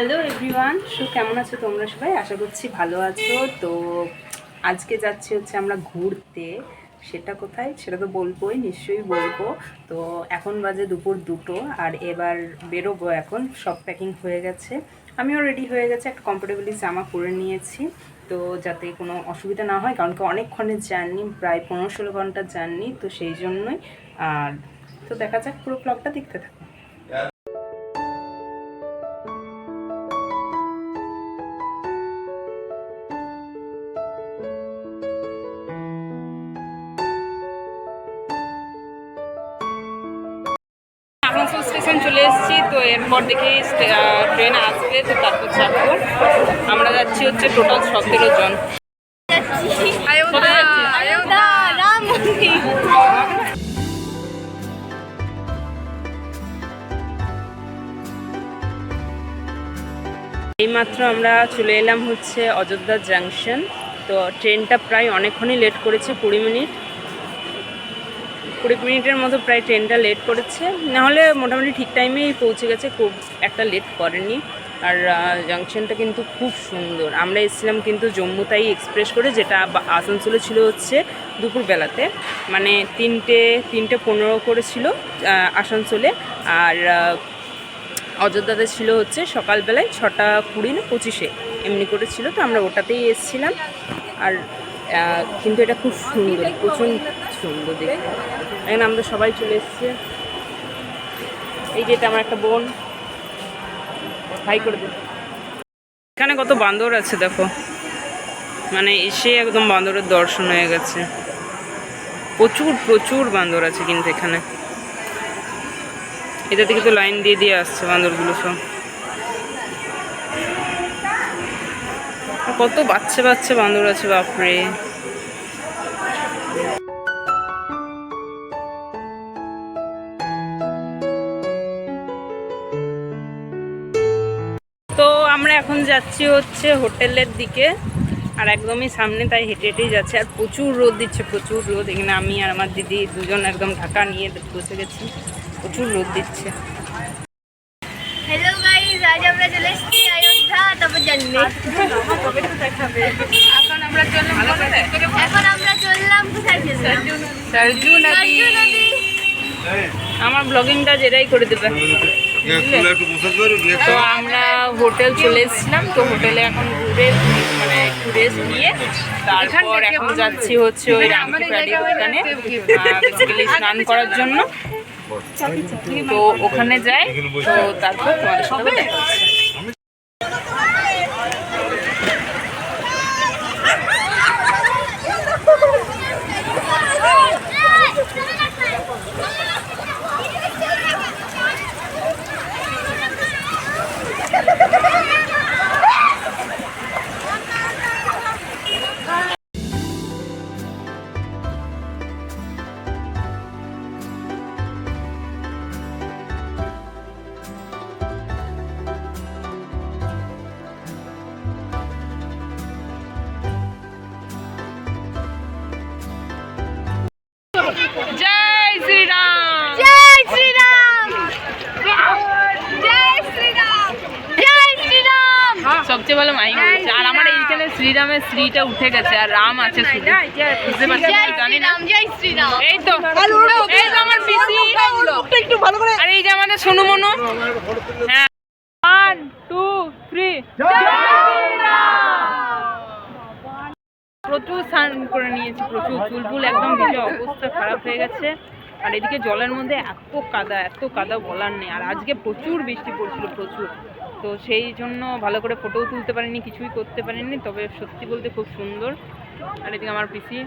Hello everyone, কেমন আছো তোমরা সবাই? আশা করছি ভালো আছো। তো আজকে যাচ্ছি হচ্ছে আমরা ঘুরতে। সেটা কোথায় সেটা তো বলবোই, নিশ্চয়ই বলবো। তো এখন বাজে দুপুর 2টো আর এবার বেরোবো। এখন সব প্যাকিং হয়ে গেছে, আমিও রেডি হয়ে গেছে, একটা কমফোর্টেবলি জামা পরে নিয়েছি তো যাতে কোনো অসুবিধা না হয়, কারণ কি অনেকক্ষণের জার্নি, প্রায় 15-16 ঘন্টার জার্নি, তো সেই জন্যই। আর তো দেখা যাক, পুরো ব্লগটা দেখতে থাকো। আসানসোল স্টেশন চলে এসেছি, তো এরপর দেখি ট্রেন আসবে, তো তারপর চাপবো। আমরা যাচ্ছি হচ্ছে টোটাল 17 জন। এইমাত্র আমরা চলে এলাম হচ্ছে অযোধ্যা জাংশন। তো ট্রেনটা প্রায় অনেকক্ষণই লেট করেছে, 20 মিনিটের মতো প্রায় ট্রেনটা লেট করেছে, নাহলে মোটামুটি ঠিক টাইমেই পৌঁছে গেছে, খুব একটা লেট করেনি। আর জাংশনটা কিন্তু খুব সুন্দর। আমরা এসেছিলাম কিন্তু জম্মু তাই এক্সপ্রেস করে, যেটা আসানসোলে ছিল হচ্ছে দুপুরবেলাতে, মানে 3টে 15 করে ছিল আসানসোলে, আর অযোধ্যাতে ছিল হচ্ছে সকালবেলায় 6:20 না 25 এমনি করে ছিল। তো আমরা ওটাতেই এসেছিলাম। আর কিন্তু এটা খুব সুন্দর, প্রচণ্ড সুন্দর দেখতে। এখানে আমরা সবাই চলে এসেছি। এই যে এটা আমার একটা বোন, হাই করে দিই। এখানে কত বান্দর আছে দেখো, মানে এসে একদম বান্দরের দর্শন হয়ে গেছে। প্রচুর প্রচুর বান্দর আছে কিন্তু এখানে। এটা থেকে তো লাইন দিয়ে দিয়ে আসছে বান্দরগুলো সব। কত বাচ্চা বাচ্চা বান্দর আছে, বাপরে। তো আমরা এখন যাচ্ছি হচ্ছে হোটেলের দিকে, আর একদমই সামনে, তাই হেঁটে হেঁটেই যাচ্ছে। আর প্রচুর রোদ দিচ্ছে, প্রচুর রোদ। এখানে আমি আর আমার দিদি দুজন একদম ঢাকা নিয়ে বসে গেছি, প্রচুর রোদ দিচ্ছে। হ্যালো গাইস, আজ আমরা চলে এসেছি অযোধ্যা, তারপর জানবে এখন আমরা চললাম কোথায়? সরজু নদী। আমার ব্লগিংটা যেটাই করে দেবে। তো আমরা হোটেল চলে এসেছিলাম, তো হোটেলে এখন মানে একটু রেস্ট নিয়ে তারপর এখন যাচ্ছি হচ্ছে ওই রামকি প্যাডির দোকানে বেসিক্যালি স্নান করার জন্য। তো ওখানে যাই, তো তারপর তোমাদের সাথে দেখা হচ্ছে। জয় শ্রীরাম, জয় শ্রীরাম, জয় শ্রীরাম, জয় শ্রীরাম। সবচেয়ে ভালো মাইম হচ্ছে। আর আমার এইখানে শ্রীরামের শ্রীটা উঠে গেছে, আর রাম আছে শুধু, বুঝতে পারছি না, জানি না। জয় শ্রীরাম। এই তো আমার পিসি, একটু ভালো করে। আর এই যে আমাদের সোনু মনু। হ্যাঁ, 1 2 3 প্রচুর স্নান করে নিয়েছি, প্রচুর চুলফুল একদম ভিজে, অবস্থা খারাপ হয়ে গেছে। আর এদিকে জলের মধ্যে এত কাদা বলার নেই। আর আজকে প্রচুর বৃষ্টি পড়ছিল, প্রচুর। তো সেই জন্য ভালো করে ফটোও তুলতে পারিনি, কিছুই করতে পারিনি। তবে সত্যি বলতে খুব সুন্দর। আর এদিকে আমার পিসি।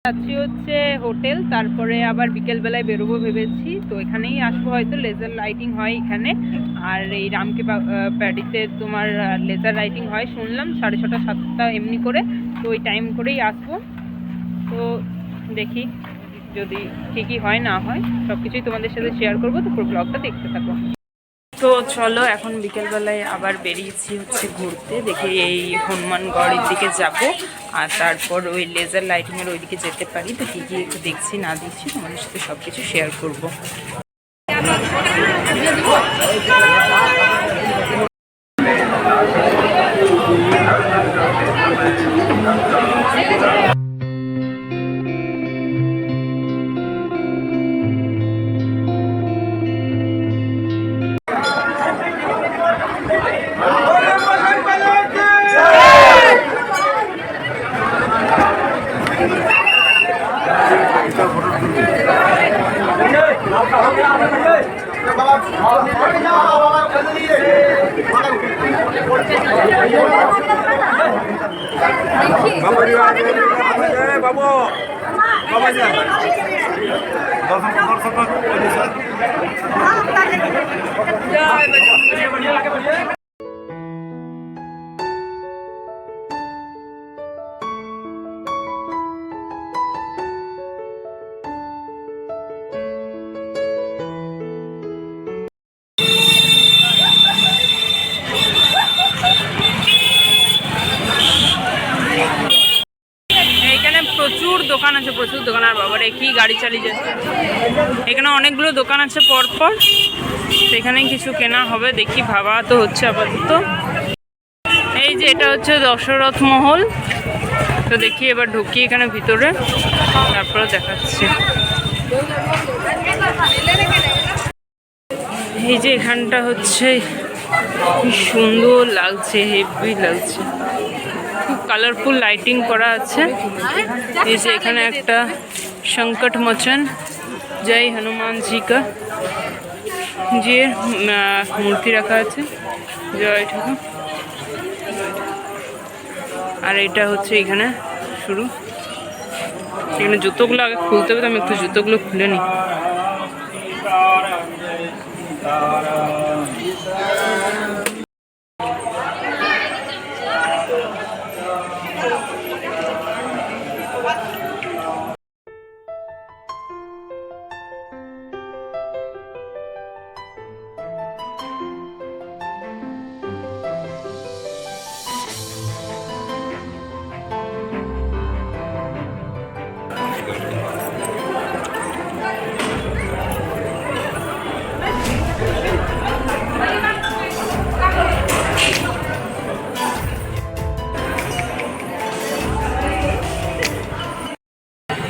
যাচ্ছি হচ্ছে হোটেল, তারপরে আবার বিকেলবেলায় বেরোবো ভেবেছি। তো এখানেই আসবো, হয়তো লেজার লাইটিং হয় এখানে। আর এই রামকি প্যাডিতে তোমার লেজার লাইটিং হয় শুনলাম, 6:30 7টা এমনি করে। তো ওই টাইম করেই আসবো। তো দেখি যদি ঠিকই হয় না হয়, সব কিছুই তোমাদের সাথে শেয়ার করবো। তো পুরো ব্লগটা দেখতে থাকো। তো চলো, এখন বিকেলবেলায় আবার বেরিয়েছি হচ্ছে ঘুরতে। দেখি এই হনুমানগড়ের দিকে যাব, আর তারপর ওই লেজার লাইটিংয়ের ওইদিকে যেতে পারি। তো কী কী একটু দেখছি না দেখছি তোমাদের সাথে সব কিছু শেয়ার করবো। প্রচুর দোকান আছে, প্রচুর দোকান। আর বাবার কি গাড়ি চালিয়ে যাচ্ছে। এখানে অনেকগুলো দোকান আছে পরপর, সেখানেই কিছু কেনা হবে। দেখি, ভাবা তো হচ্ছে আপাতত। এই যে এটা হচ্ছে দশরথ মহল। তো দেখি এবার ঢুকি এখানে ভিতরে, তারপরে দেখাচ্ছি। এই যে এখানটা হচ্ছে কি সুন্দর লাগছে, হেভি লাগছে, খুব কালারফুল লাইটিং করা আছে। এই যে এখানে একটা সংকট মোচন জয় হনুমান জি কা যে মূর্তি রাখা আছে, জয় ঠাকুর। আর এটা হচ্ছে এখানে শুরু। এখানে জুতোগুলো আগে খুলতে হবে, তো আমি একটু জুতোগুলো খুলে নিই।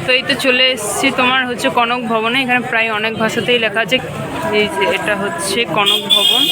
তো এই তো চলে এসেছি তোমার হচ্ছে কনক ভবনে। এখানে প্রায় অনেক ভাষাতেই লেখা আছে। এই যে এটা হচ্ছে কনক ভবন।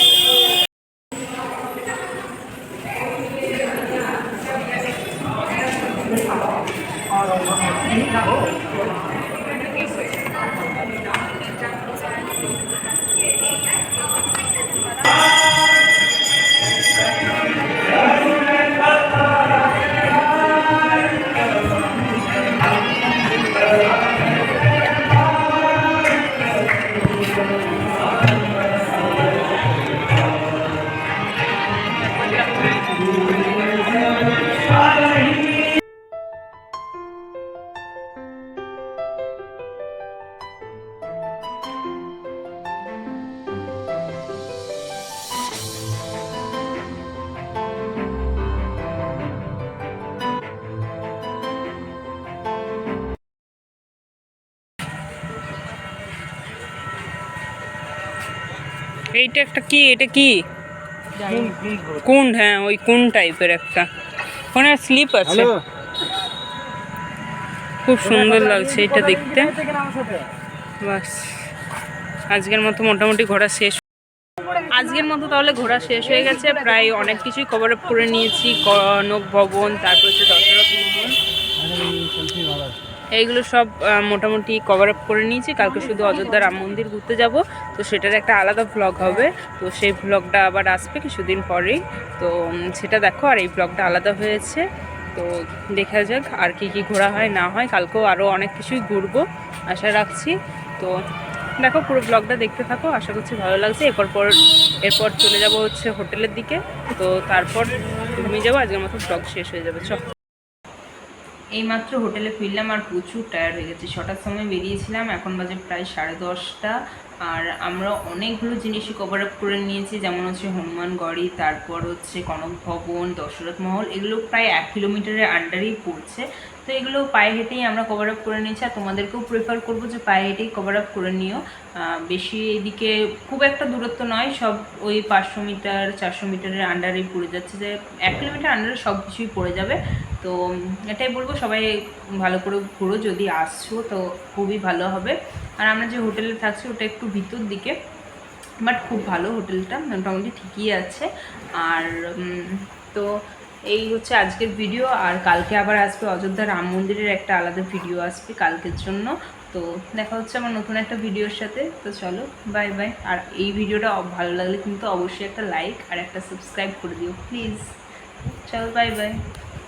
এইটা একটা কি, এটা কি কুন্ড? হ্যাঁ, ওই কুন্ড টাইপের একটা, ওখানে স্লিপ আছে। খুব সুন্দর লাগছে এটা দেখতে। বাস, আজকের মতো মোটামুটি ঘোরা শেষ। আজকের মতো তাহলে ঘোরা শেষ হয়ে গেছে। প্রায় অনেক কিছুই কভার আপ করে নিয়েছি। কনক ভবন, তারপর হচ্ছে দশরথ মহল, এইগুলো সব মোটামুটি কভার আপ করে নিয়েছি। কালকে শুধু অযোধ্যা রাম মন্দির ঘুরতে যাব, তো সেটার একটা আলাদা ভ্লগ হবে। তো সেই ভ্লগটা আবার আসবে কিছুদিন পরেই, তো সেটা দেখো। আর এই ভ্লগটা আলাদা হয়েছে, তো দেখা যাক আর কি কি ঘোরা হয় না হয়। কালকেও আরও অনেক কিছুই ঘুরবো আশা রাখছি। তো দেখো, পুরো ব্লগটা দেখতে থাকো, আশা করছি ভালো লাগছে। এরপর চলে যাব হচ্ছে হোটেলের দিকে, তো তারপর ঘুমিয়ে যাবো। আজকের মতো ব্লগ শেষ হয়ে যাবে। এইমাত্র হোটেলে ফিরলাম আর প্রচুর টায়ার্ড হয়ে গেছি। 6টার সময় বেরিয়েছিলাম, এখন বাজে প্রায় 10:30। আর আমরা অনেকগুলো জিনিসই কভার আপ করে নিয়েছি, যেমন হচ্ছে হনুমানগড়ি, তারপর হচ্ছে কনক ভবন, দশরথ মহল, এগুলো প্রায় 1 কিলোমিটারের আন্ডারেই পড়ছে। তো এগুলো পায়ে হেঁটেই আমরা কভার আপ করে নিয়েছি, আর তোমাদেরকেও প্রেফার করবো যে পায়ে হেঁটেই কভার আপ করে নিও। বেশি এদিকে খুব একটা দূরত্ব নয়, সব ওই 500 মিটার 400 মিটারের আন্ডারেই পড়ে যাচ্ছে, যে 1 কিলোমিটার আন্ডারে সব কিছুই পড়ে যাবে। তো এটাই বলবো, সবাই ভালো করে ঘুরো, যদি আসছো তো খুবই ভালো হবে। আর আমরা যে হোটেলে থাকছি ওটা একটু ভিতর দিকে, বাট খুব ভালো হোটেলটা, মোটামুটি ঠিকই আছে। আর তো এই হচ্ছে আজকের ভিডিও। আর কালকে আবার আসবে অযোধ্যা রাম মন্দিরের একটা আলাদা ভিডিও আসবে কালকের জন্য। তো দেখা হচ্ছে আমার নতুন একটা ভিডিওর সাথে। তো চলো, বাই বাই। আর এই ভিডিওটা ভালো লাগলে কিন্তু অবশ্যই একটা লাইক আর একটা সাবস্ক্রাইব করে দিও প্লিজ। চলো, বাই বাই।